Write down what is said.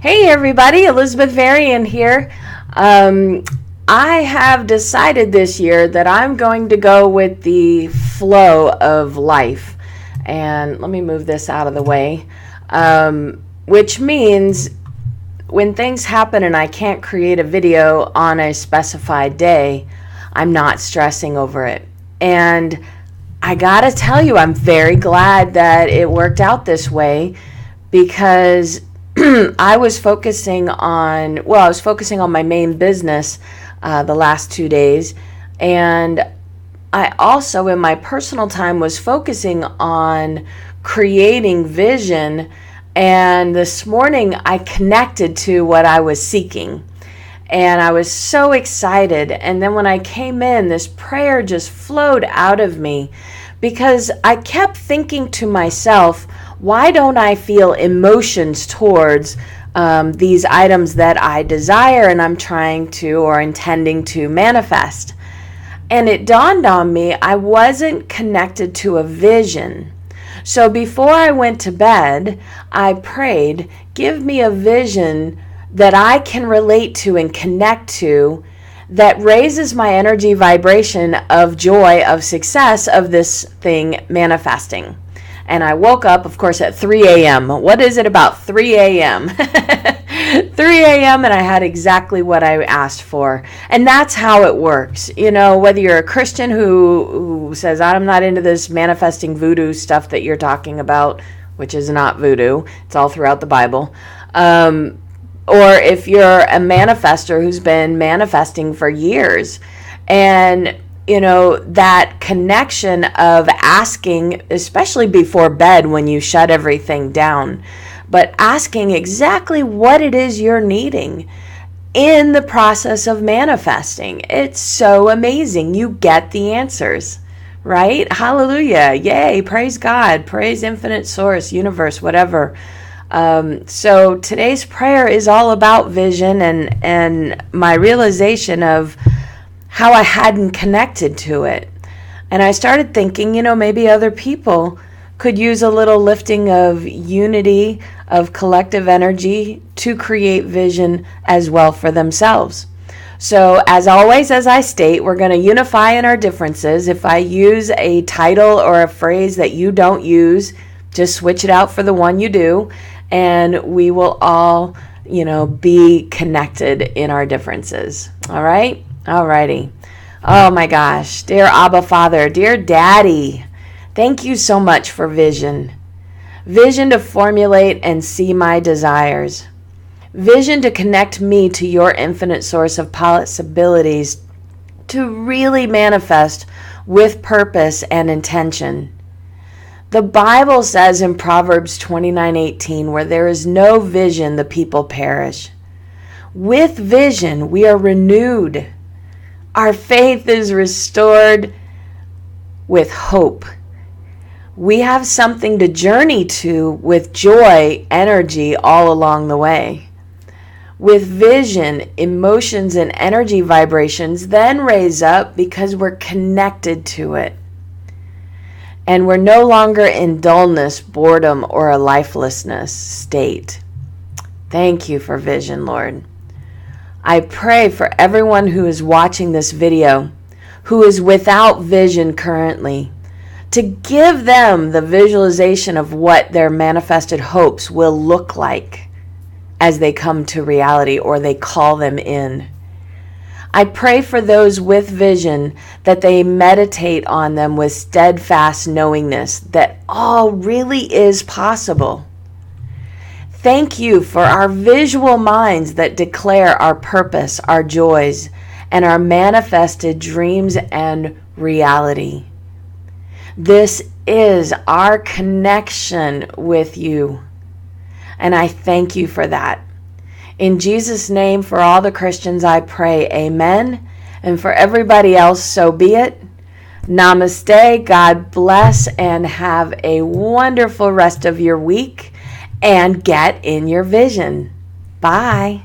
Hey everybody, Elizabeth Varian here. I have decided this year that I'm going to go with the flow of life. And let me move this out of the way. Which means when things happen and I can't create a video on a specified day, I'm not stressing over it. And I gotta tell you, I'm very glad that it worked out this way, because I was focusing on my main business the last 2 days, and I also in my personal time was focusing on creating vision. And this morning I connected to what I was seeking, and I was so excited. And then when I came in, this prayer just flowed out of me, because I kept thinking to myself, why don't I feel emotions towards these items that I desire and I'm trying to or intending to manifest? And it dawned on me I wasn't connected to a vision. So before I went to bed, I prayed, give me a vision that I can relate to and connect to, that raises my energy vibration of joy, of success, of this thing manifesting. And I woke up, of course, at 3 a.m. What is it about 3 a.m.? 3 a.m. and I had exactly what I asked for. And that's how it works. You know, whether you're a Christian who says, I'm not into this manifesting voodoo stuff that you're talking about, which is not voodoo, it's all throughout the Bible. Or if you're a manifester who's been manifesting for years, and you know, that connection of asking, especially before bed when you shut everything down, but asking exactly what it is you're needing in the process of manifesting. It's so amazing. You get the answers, right? Hallelujah. Yay. Praise God. Praise infinite source, universe, whatever. So today's prayer is all about vision and my realization of how I hadn't connected to it. And I started thinking, you know, maybe other people could use a little lifting of unity, of collective energy to create vision as well for themselves. So as always, as I state, we're going to unify in our differences. If I use a title or a phrase that you don't use, just switch it out for the one you do, and we will all, you know, be connected in our differences. All right? Alrighty. Oh my gosh. Dear Abba Father, dear Daddy, thank you so much for vision. Vision to formulate and see my desires. Vision to connect me to your infinite source of possibilities to really manifest with purpose and intention. The Bible says in Proverbs 29:18, where there is no vision, the people perish. With vision, we are renewed. Our faith is restored with hope. We have something to journey to with joy, energy all along the way. With vision, emotions and energy vibrations then raise up because we're connected to it. And we're no longer in dullness, boredom, or a lifelessness state. Thank you for vision, Lord. I pray for everyone who is watching this video, who is without vision currently, to give them the visualization of what their manifested hopes will look like as they come to reality or they call them in. I pray for those with vision that they meditate on them with steadfast knowingness that all really is possible. Thank you for our visual minds that declare our purpose, our joys, and our manifested dreams and reality. This is our connection with you, and I thank you for that. In Jesus' name, for all the Christians, I pray, amen. And for everybody else, so be it. Namaste, God bless, and have a wonderful rest of your week. And get in your vision. Bye.